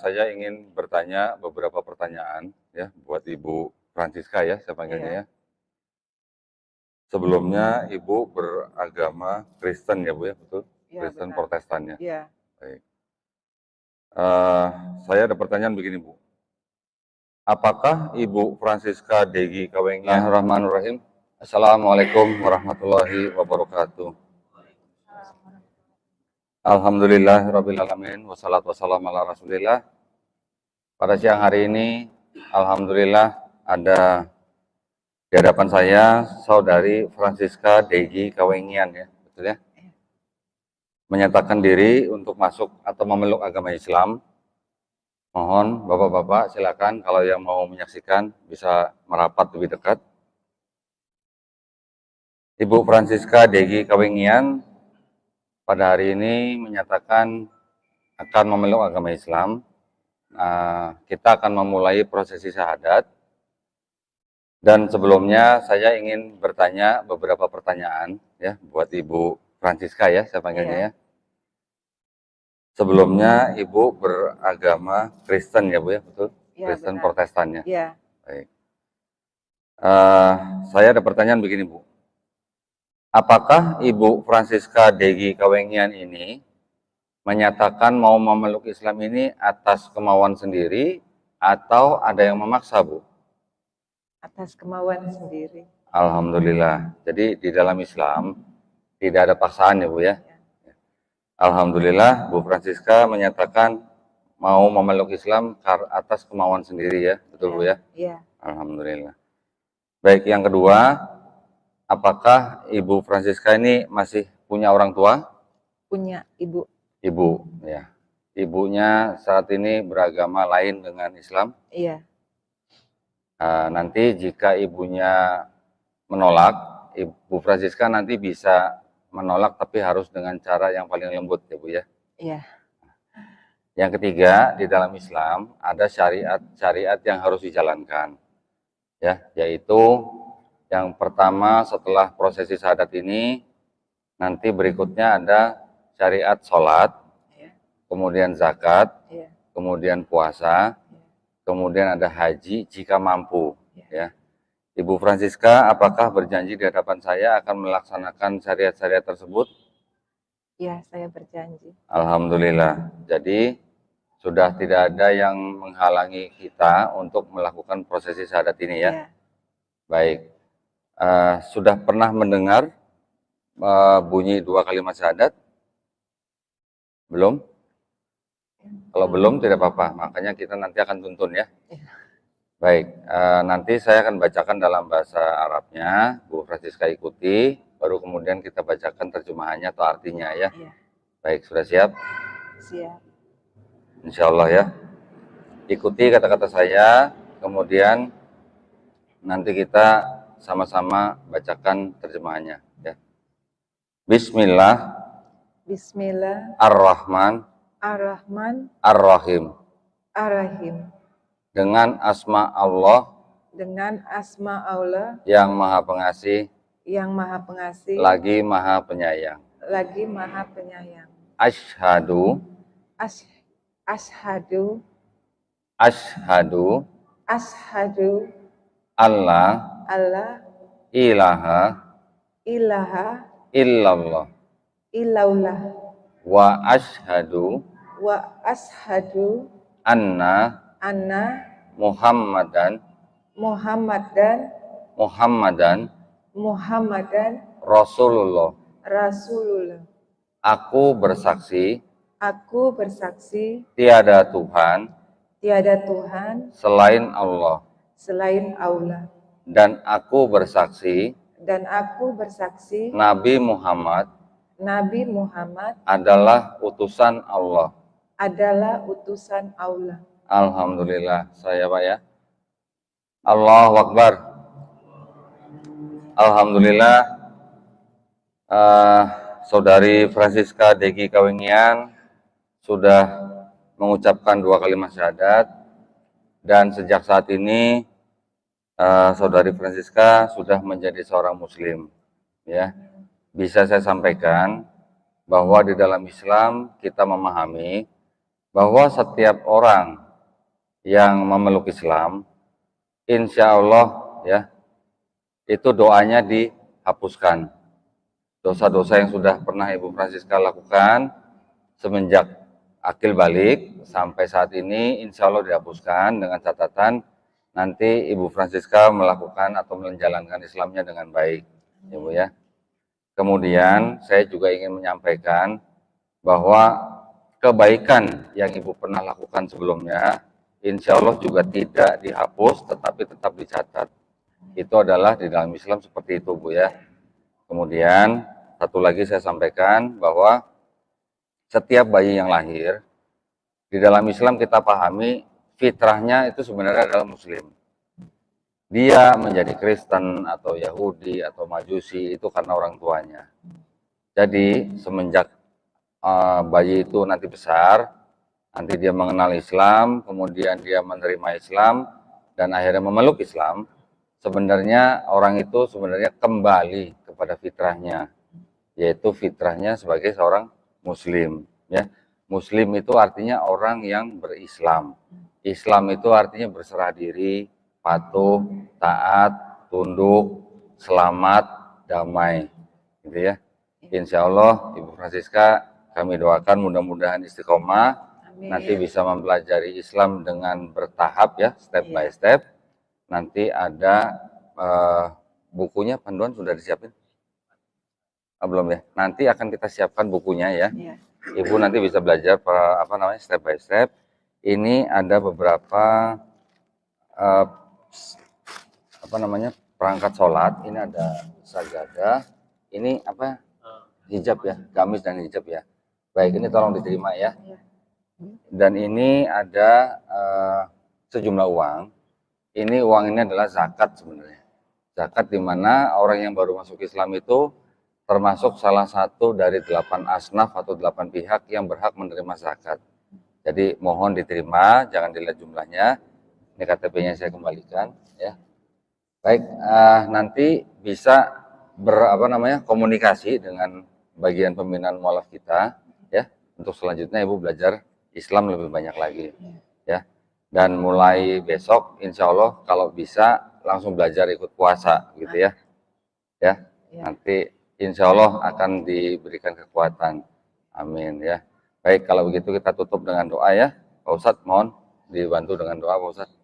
saya ingin bertanya beberapa pertanyaan ya buat Ibu Francisca ya, saya panggilnya Iya. ya. Sebelumnya Ibu beragama Kristen ya Bu ya, betul? Iya, Kristen benar. Protestan ya. Iya. Baik. Saya ada pertanyaan begini Bu. Apakah Ibu Francisca Degi Kawengian? Bismillahirrahmanirrahim. Assalamualaikum warahmatullahi wabarakatuh. Alhamdulillahirrabbilalamin. Wassalatu wassalamu ala rasulillah. Pada siang hari ini, alhamdulillah ada di hadapan saya saudari Francisca Degi Kawengian ya, betul ya? Menyatakan diri untuk masuk atau memeluk agama Islam. Mohon Bapak-bapak silakan kalau yang mau menyaksikan bisa merapat lebih dekat. Ibu Francisca Degi Kawengian pada hari ini menyatakan akan memeluk agama Islam. Kita akan memulai prosesi syahadat. Dan sebelumnya saya ingin bertanya beberapa pertanyaan ya buat Ibu Francisca ya, saya panggilnya ya. Sebelumnya Ibu beragama Kristen ya Bu ya, betul? Iya, Kristen benar. Protestan ya. Iya. Baik. Saya ada pertanyaan begini Bu. Apakah Ibu Francisca Degi Kawengian ini menyatakan mau memeluk Islam ini atas kemauan sendiri atau ada yang memaksa Bu? Atas kemauan sendiri. Alhamdulillah. Jadi di dalam Islam tidak ada paksaan ya Bu ya. Alhamdulillah Bu Francisca menyatakan mau memeluk Islam atas kemauan sendiri ya, betul Bu ya? Iya. Alhamdulillah. Baik, yang kedua, apakah Ibu Francisca ini masih punya orang tua? Punya ibu. Ibu, ya. Ibunya saat ini beragama lain dengan Islam? Iya. Nanti jika ibunya menolak, Ibu Francisca nanti bisa menolak tapi harus dengan cara yang paling lembut ya Bu ya. Iya. Yang ketiga, di dalam Islam ada syariat yang harus dijalankan. Ya, yaitu yang pertama setelah prosesi syahadat ini nanti berikutnya ada syariat sholat, kemudian zakat, kemudian puasa, kemudian ada haji jika mampu ya. Ibu Francisca, apakah berjanji di hadapan saya akan melaksanakan syariat-syariat tersebut? Iya, saya berjanji. Alhamdulillah. Jadi sudah tidak ada yang menghalangi kita untuk melakukan prosesi syahadat ini ya. Iya. Baik. Sudah pernah mendengar bunyi 2 kalimat syahadat? Belum? Kalau belum tidak apa-apa, makanya kita nanti akan tuntun ya. Baik, nanti saya akan bacakan dalam bahasa Arabnya, Bu Francisca ikuti, baru kemudian kita bacakan terjemahannya atau artinya ya. Iya. Baik, sudah siap? Siap. Insya Allah ya. Ikuti kata-kata saya, kemudian nanti kita sama-sama bacakan terjemahannya ya. Bismillah. Bismillah. Ar-Rahman. Ar-Rahman. Ar-Rahim. Ar-Rahim. Dengan asma Allah. Dengan asma Allah. Yang Maha Pengasih. Yang Maha Pengasih. Lagi Maha Penyayang. Lagi Maha Penyayang. Asyhadu. Ashhadu. Asyhadu. Ashhadu. Allah. Allah. Ilaha. Ilaha. Illallah. Illallah. Wa asyhadu. Wa ashhadu. Anna. Muhammadan. Rasulullah. Aku bersaksi. Tiada Tuhan. Selain Allah. Dan aku bersaksi. Nabi Muhammad. Adalah utusan Allah. Alhamdulillah, saya Pak ya. Allahu Akbar. Alhamdulillah, Saudari Francisca Degi Kawengian sudah mengucapkan 2 kalimat syahadat, dan sejak saat ini Saudari Francisca sudah menjadi seorang Muslim. Ya, bisa saya sampaikan bahwa di dalam Islam kita memahami bahwa setiap orang yang memeluk Islam, insya Allah ya, itu doanya dihapuskan. Dosa-dosa yang sudah pernah Ibu Francisca lakukan semenjak akil balik sampai saat ini, insya Allah dihapuskan dengan catatan nanti Ibu Francisca melakukan atau menjalankan Islamnya dengan baik, Ibu ya. Kemudian saya juga ingin menyampaikan bahwa kebaikan yang Ibu pernah lakukan sebelumnya, insya Allah juga tidak dihapus, tetapi tetap dicatat. Itu adalah di dalam Islam seperti itu, Bu ya. Kemudian satu lagi saya sampaikan bahwa setiap bayi yang lahir di dalam Islam kita pahami fitrahnya itu sebenarnya adalah Muslim. Dia menjadi Kristen atau Yahudi atau Majusi itu karena orang tuanya. Jadi semenjak bayi itu nanti besar, nanti dia mengenal Islam, kemudian dia menerima Islam dan akhirnya memeluk Islam, sebenarnya orang itu sebenarnya kembali kepada fitrahnya, yaitu fitrahnya sebagai seorang Muslim. Ya, Muslim itu artinya orang yang berislam. Islam itu artinya berserah diri, patuh, taat, tunduk, selamat, damai, gitu ya. Insya Allah, Ibu Francisca, kami doakan mudah-mudahan istiqomah, nanti bisa mempelajari Islam dengan bertahap ya, step by step. Nanti ada bukunya, panduan sudah disiapin? Belum ya. Nanti akan kita siapkan bukunya ya. Ibu nanti bisa belajar step by step. Ini ada beberapa perangkat sholat. Ini ada sajadah. Ini hijab ya, gamis dan hijab ya. Baik, ini tolong diterima ya. Dan ini ada sejumlah uang. Uang ini adalah zakat sebenarnya. Zakat di mana orang yang baru masuk Islam itu termasuk salah satu dari 8 asnaf atau 8 pihak yang berhak menerima zakat. Jadi mohon diterima, jangan dilihat jumlahnya. Ini KTP-nya saya kembalikan ya. Baik, nanti bisa komunikasi dengan bagian pembinaan mualaf kita ya. Untuk selanjutnya Ibu belajar Islam lebih banyak lagi ya. Dan mulai besok insya Allah kalau bisa langsung belajar ikut puasa gitu ya. Ya. Nanti insya Allah akan diberikan kekuatan. Amin ya. Baik, kalau begitu kita tutup dengan doa ya. Pak Ustadz mohon dibantu dengan doa Pak Ustadz.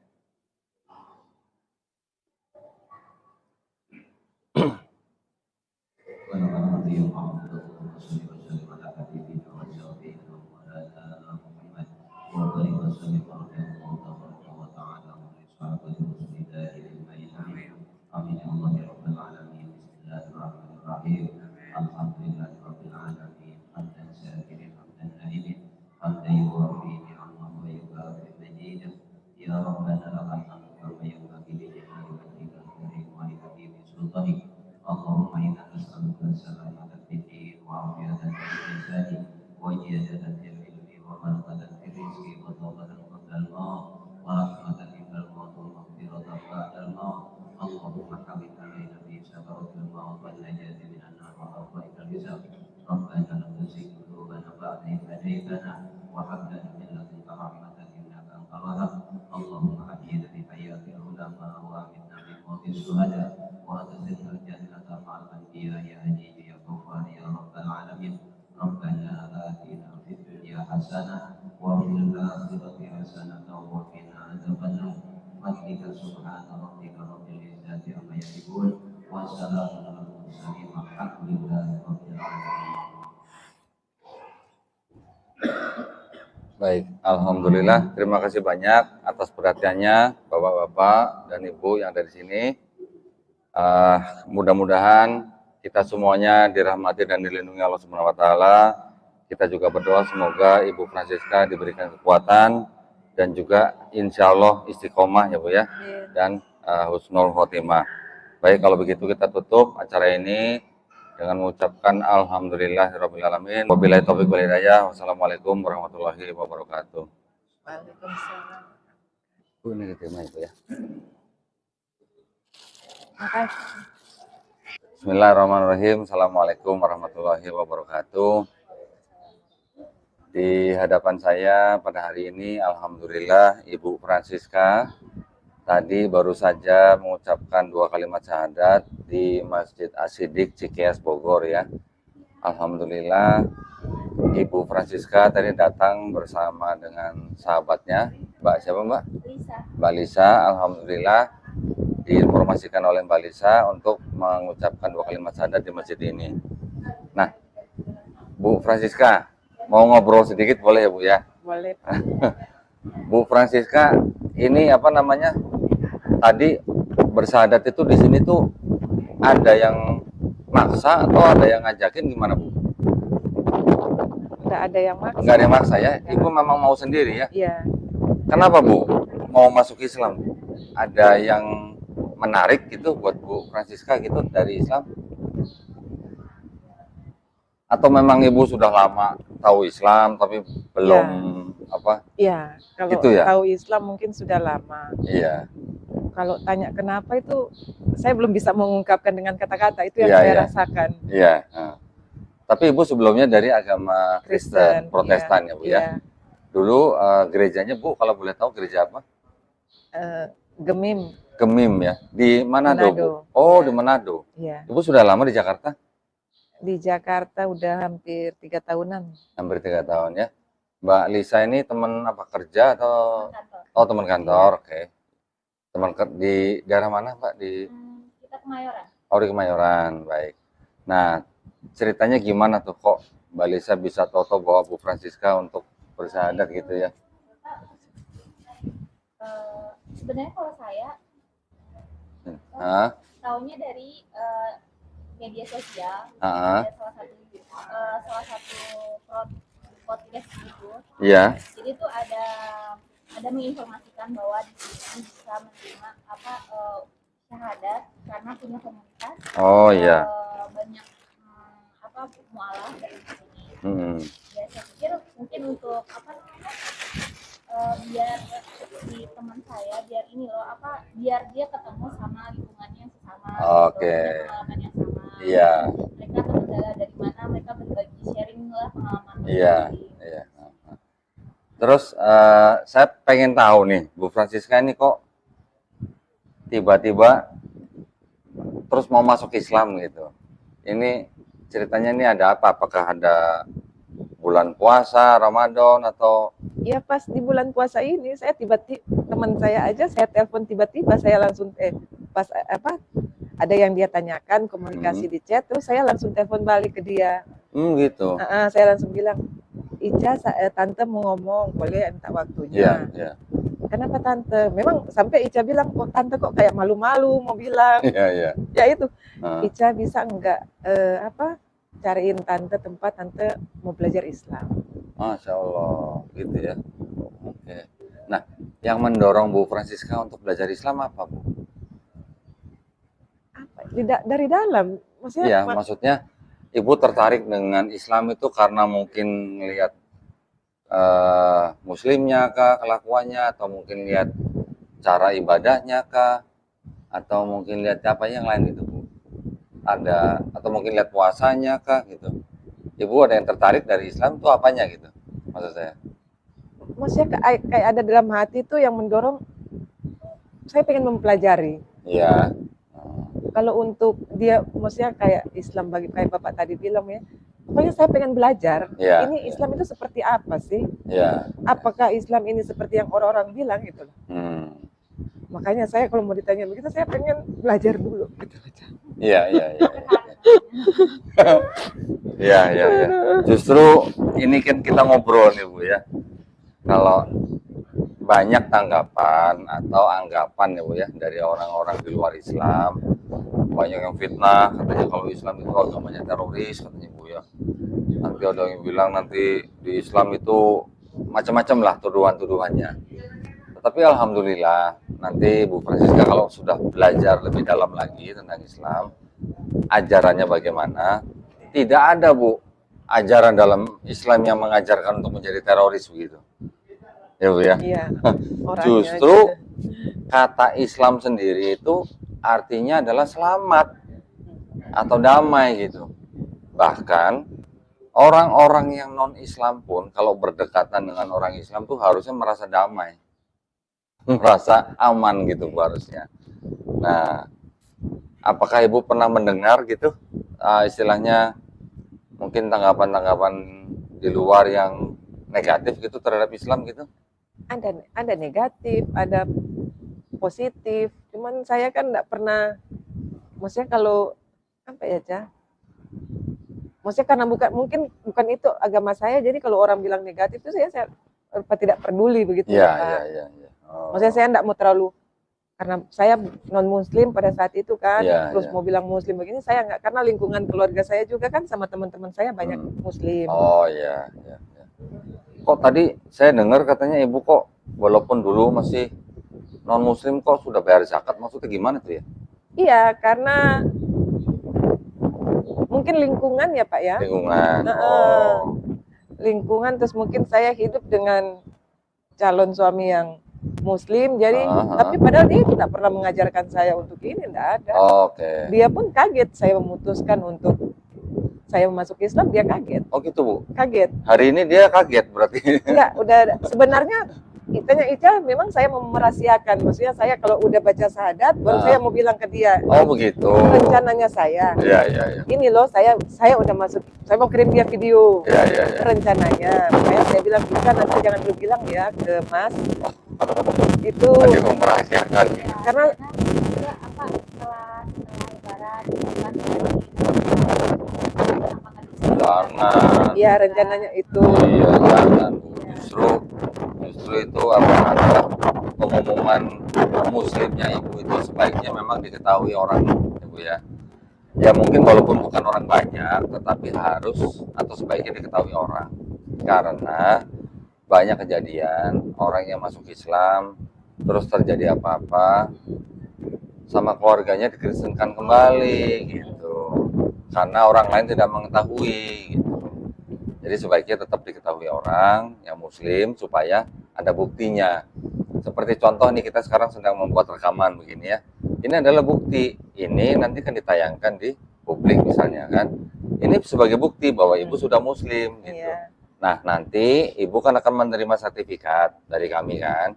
Baik, alhamdulillah. Terima kasih banyak atas perhatiannya Bapak-bapak dan Ibu yang ada di sini. Mudah-mudahan kita semuanya dirahmati dan dilindungi Allah Subhanahu wa taala. Kita juga berdoa semoga Ibu Francisca diberikan kekuatan dan juga insya Allah istiqomah ya Bu ya, dan husnul khotimah. Baik, kalau begitu kita tutup acara ini dengan mengucapkan alhamdulillahirabbil alamin. Wabillahi taufiq wal hidayah. Wassalamualaikum warahmatullahi wabarakatuh. Waalaikumsalam. Ini diterima itu ya. Makasih. Bismillahirrahmanirrahim. Assalamualaikum warahmatullahi wabarakatuh. Di hadapan saya pada hari ini, alhamdulillah, Ibu Francisca tadi baru saja mengucapkan 2 kalimat syahadat di Masjid As-Siddiq Cikeas Bogor ya. Alhamdulillah, Ibu Francisca tadi datang bersama dengan sahabatnya, Mbak siapa Mbak? Lisa. Mbak Lisa, alhamdulillah diinformasikan oleh Mbak Lisa untuk mengucapkan 2 kalimat syahadat di masjid ini. Nah, Bu Francisca, mau ngobrol sedikit boleh ya Bu ya? Boleh. Bu Francisca, ini apa namanya? Tadi bersyahadat itu di sini tuh ada yang maksa atau ada yang ngajakin gimana Bu? Nggak ada yang maksa. Nggak ada yang maksa ya? Ibu memang mau sendiri ya? Iya. Kenapa Bu? Mau masuk Islam? Ada yang menarik gitu buat Bu Francisca gitu dari Islam? Atau memang Ibu sudah lama tahu Islam tapi belum apa? Iya. Kalau Gitu ya? tahu Islam mungkin sudah lama. Iya. Kalau tanya kenapa itu, saya belum bisa mengungkapkan dengan kata-kata. Itu yang Iya, saya iya. rasakan. Iya. Tapi Ibu sebelumnya dari agama Kristen, Protestan iya, ya Bu iya. ya? Dulu gerejanya Bu, kalau boleh tahu gereja apa? Gemim. Gemim ya? Di Manado, Bu? Manado. Oh, Iya. di Manado. Iya. Ibu sudah lama di Jakarta? Di Jakarta udah hampir 3 tahunan. Hampir 3 tahun ya. Mbak Lisa ini teman apa kerja atau? Kantor. Oh, teman kantor, oke. Teman di daerah mana Mbak? Di Kita Kemayoran. Oh, di Kemayoran, baik. Nah, ceritanya gimana tuh kok Mbak Lisa bisa toto bawa Bu Francisca untuk bersyahadat gitu ya? Sebenarnya kalau saya Hah? tahunya dari media sosial, Ah, ada salah satu podcast gitu. iya. Jadi tuh ada menginformasikan bahwa di sini bisa menerima syahadat karena punya komunitas. Oh iya. Banyak mualaf dari sini. Hmm. Ya saya pikir mungkin untuk biar si teman saya biar dia ketemu sama lingkungannya yang sesama, Oke. punya pengalaman yang sama. Iya. Mereka terkendala dari mana, mereka berbagi sharing lah pengalaman Iya. masing-masing. Iya. Terus saya pengen tahu nih, Bu Francisca ini kok tiba-tiba terus mau masuk Islam gitu. Ini ceritanya ini ada apa? Apakah ada bulan puasa, Ramadan atau? Ya pas di bulan puasa ini saya tiba-tiba teman saya aja saya telepon tiba-tiba saya langsung pas ada yang dia tanyakan komunikasi di chat terus saya langsung telepon balik ke dia. Gitu. Saya langsung bilang Ica tante mau ngomong boleh minta waktunya. Iya. Kenapa tante? Memang sampai Ica bilang kok tante kok kayak malu-malu mau bilang. Iya. Ya itu Ah. Ica bisa enggak cariin tante tempat tante mau belajar Islam. Masya Allah, gitu ya. Oke. Nah, yang mendorong Bu Francisca untuk belajar Islam apa, Bu? Dari dalam, maksudnya Iya, maksudnya Ibu tertarik dengan Islam itu karena mungkin ngelihat Muslimnya kah, kelakuannya, atau mungkin lihat cara ibadahnya kah, atau mungkin lihat apa yang lain gitu, Bu? Ada, atau mungkin lihat puasanya kah, gitu? Ibu ada yang tertarik dari Islam itu apanya gitu, maksud saya? maksudnya kayak ada dalam hati itu yang mendorong saya pengen mempelajari. Iya. Kalau untuk dia maksudnya kayak Islam kayak Bapak tadi bilang ya, pokoknya saya pengen belajar. Iya, Ini Islam itu seperti apa sih? Iya. Apakah Islam ini seperti yang orang-orang bilang gitu loh. Makanya saya kalau mau ditanya begitu saya pengen belajar dulu gitu aja. Iya. Iya. Justru ini kan kita ngobrol nih Bu ya. Kalau banyak tanggapan atau anggapan ya Bu ya dari orang-orang di luar Islam, banyak yang fitnah katanya kalau Islam itu agamanya teroris katanya Bu ya. Nanti ada yang bilang nanti di Islam itu macam-macam lah tuduhan-tuduhannya. Tetapi alhamdulillah nanti Bu Francisca kalau sudah belajar lebih dalam lagi tentang Islam, ajarannya bagaimana, tidak ada Bu ajaran dalam Islam yang mengajarkan untuk menjadi teroris begitu. Ya Bu ya. Iya. Justru kata Islam sendiri itu artinya adalah selamat atau damai gitu. Bahkan orang-orang yang non-Islam pun kalau berdekatan dengan orang Islam tuh harusnya merasa damai, merasa aman gitu Bu, harusnya. Nah, apakah Ibu pernah mendengar gitu istilahnya mungkin tanggapan-tanggapan di luar yang negatif gitu terhadap Islam gitu? Ada negatif, ada positif. Cuman saya kan enggak pernah, maksudnya kalau apa ya, Cah? Maksudnya karena bukan itu agama saya, jadi kalau orang bilang negatif itu saya tidak peduli begitu Iya, Pak. iya, iya. Oh. Maksudnya saya enggak mau terlalu, karena saya non muslim pada saat itu kan, Iya, terus iya. mau bilang muslim begini saya enggak, karena lingkungan keluarga saya juga kan sama teman-teman saya banyak muslim. Oh iya, iya, iya. Kok tadi saya dengar katanya Ibu kok walaupun dulu masih non muslim kok sudah bayar zakat, maksudnya gimana tuh ya? Iya, karena mungkin lingkungan ya Pak ya. Lingkungan. Oh. Lingkungan, terus mungkin saya hidup dengan calon suami yang muslim, jadi tapi padahal dia tidak pernah mengajarkan saya untuk ini, tidak ada. Oke. Dia pun kaget saya memutuskan untuk saya masuk Islam, dia kaget. Oh gitu Bu? Kaget. Hari ini dia kaget berarti? Enggak, udah sebenarnya Itanya Ica memang saya mau merahasiakan, maksudnya saya kalau udah baca syahadat baru saya mau bilang ke dia. Oh begitu. Rencananya saya. Iya, iya, iya. Ini loh saya udah masuk, saya mau kirim dia video. Iya, iya, iya. Rencananya, makanya saya bilang Ica nanti jangan dulu bilang ya ke Mas. Itu Tadi mau merahasiakan. karena juga apa setelah lebaran kan Jangan. ya rencananya itu. Iya, jangan. Justru itu apa adalah pengumuman muslimnya Ibu itu sebaiknya memang diketahui orang, Ibu ya. Ya mungkin walaupun bukan orang banyak, tetapi harus atau sebaiknya diketahui orang. Karena banyak kejadian orang yang masuk Islam terus terjadi apa-apa sama keluarganya dikristenkan kembali gitu. Karena orang lain tidak mengetahui gitu. Jadi sebaiknya tetap diketahui orang yang muslim supaya ada buktinya. Seperti contoh nih, kita sekarang sedang membuat rekaman begini ya. Ini adalah bukti. Ini nanti kan ditayangkan di publik misalnya kan. Ini sebagai bukti bahwa Ibu sudah muslim gitu. Iya. Nah, nanti Ibu kan akan menerima sertifikat dari kami kan.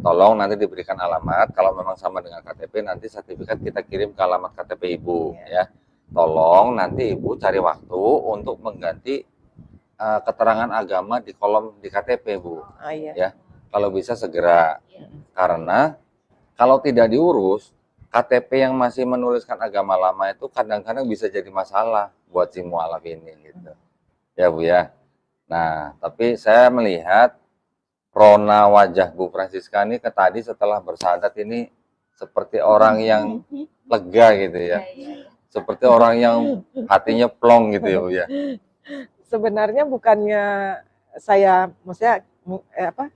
Tolong nanti diberikan alamat, kalau memang sama dengan KTP nanti sertifikat kita kirim ke alamat KTP Ibu ya. Tolong nanti Ibu cari waktu untuk mengganti keterangan agama di kolom di KTP Bu. Iya. Ya, kalau bisa segera. Karena kalau tidak diurus, KTP yang masih menuliskan agama lama itu kadang-kadang bisa jadi masalah buat si mualaf ini gitu. Ya Bu ya. Nah, tapi saya melihat rona wajah Bu Francisca ini tadi setelah bersyahadat ini seperti orang yang lega gitu ya. Seperti orang yang hatinya plong gitu ya Bu ya. Sebenarnya bukannya saya, maksudnya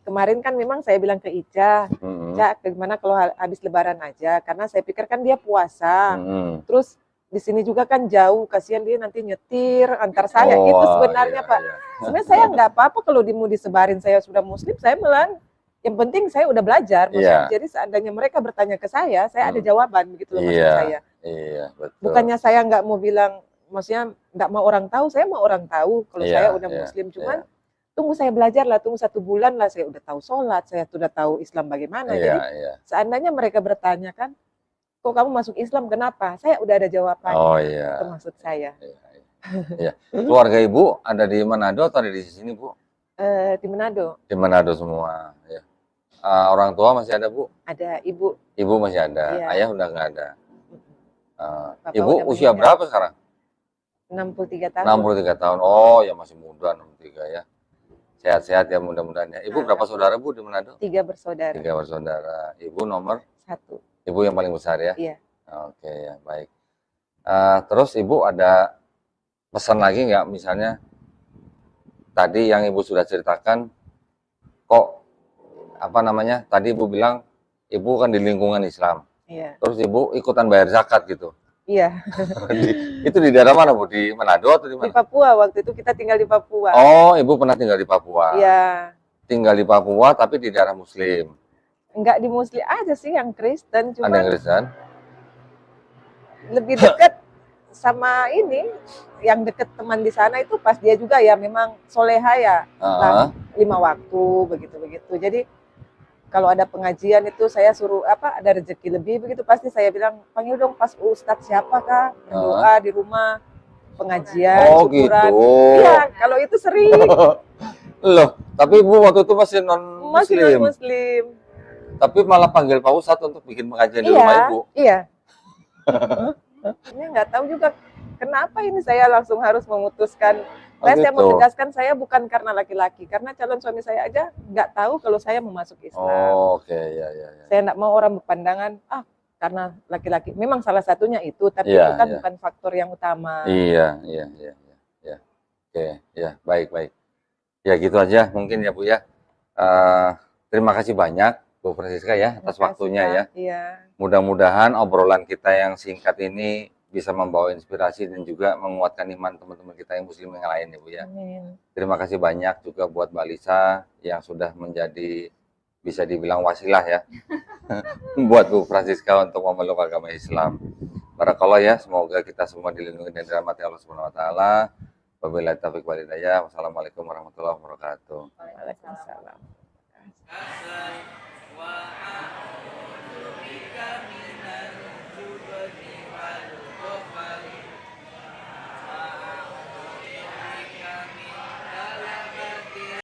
kemarin kan memang saya bilang ke Ica, Ica gimana kalau habis lebaran aja, karena saya pikir kan dia puasa. Terus di sini juga kan jauh, kasihan dia nanti nyetir antar saya. Itu sebenarnya Pak. Sebenarnya saya nggak apa-apa kalau mau disebarin saya sudah muslim, saya malah yang penting saya udah belajar. Maksudnya, jadi seandainya mereka bertanya ke saya ada jawaban begitu loh maksud saya. Iya, betul. Bukannya saya nggak mau bilang, maksudnya nggak mau orang tahu, saya mau orang tahu kalau saya udah muslim, cuman tunggu saya belajar lah, tunggu 1 bulan lah saya udah tahu sholat, saya sudah tahu Islam bagaimana. Jadi seandainya mereka bertanya kan, kok kamu masuk Islam kenapa? Saya udah ada jawabannya. Oh iya. Itu maksud saya. Iya. Keluarga Ibu ada di Manado atau ada di sini Bu? Di Manado. Di Manado semua. Ya. Orang tua masih ada Bu? Ada, Ibu. Ibu masih ada. Iya. Ayah udah nggak ada. Ibu usia berapa sekarang? 63 tahun. 63 tahun. Oh ya masih muda 63 ya. Sehat-sehat ya mudah-mudahan ya. Ibu berapa saudara Bu di Manado? 3 bersaudara. 3 bersaudara. Ibu nomor? 1. Ibu yang paling besar ya? Iya. Oke ya, baik. Terus Ibu ada pesan lagi nggak, misalnya tadi yang Ibu sudah ceritakan, kok apa namanya, tadi Ibu bilang Ibu kan di lingkungan Islam. Iya. Terus Ibu ikutan bayar zakat gitu. Iya. Itu di daerah mana Bu? Di Manado atau di mana? Di Papua, waktu itu kita tinggal di Papua. Oh, Ibu pernah tinggal di Papua. Iya. Tinggal di Papua tapi di daerah Muslim. Enggak di Muslim aja sih, yang Kristen. Cuma ada yang Kristen? lebih dekat sama ini yang deket teman di sana itu pas dia juga ya memang soleha ya, Ah, 5 waktu begitu-begitu. Jadi kalau ada pengajian itu saya suruh ada rezeki lebih begitu pasti saya bilang panggil dong pas Ustadz siapa kak berdoa di rumah pengajian oh syukuran. gitu. Iya kalau itu sering Loh, tapi Ibu waktu itu masih non masih muslim. muslim. Tapi malah panggil Pak Ustadz untuk bikin pengajian di Iya, rumah Ibu. iya. Ini nggak tahu juga kenapa ini saya langsung harus memutuskan. Oh, Saya mau gitu. tegaskan saya bukan karena laki-laki, karena calon suami saya aja nggak tahu kalau saya mau masuk Islam. Oh, oke, ya, ya, ya. Saya nggak mau orang berpandangan karena laki-laki. Memang salah satunya itu, tapi Iya, itu kan iya. bukan faktor yang utama. Iya, iya, iya, iya, ya. Oke, ya, baik, baik. Ya gitu aja mungkin ya Bu ya. Terima kasih banyak Bu Francisca ya atas Terima kasih, waktunya Kak. ya. Iya. Mudah-mudahan obrolan kita yang singkat ini bisa membawa inspirasi dan juga menguatkan iman teman-teman kita yang muslim yang lain ya Bu ya. Amin. Terima kasih banyak juga buat Mbak Lisa yang sudah menjadi bisa dibilang wasilah ya buat Bu Francisca untuk memeluk agama Islam. Barakallah ya, semoga kita semua dilindungi dan dirahmati Allah Subhanahu wa taala. Wabillahi taufiq wal hidayah. Wassalamualaikum warahmatullahi wabarakatuh. Waalaikumsalam.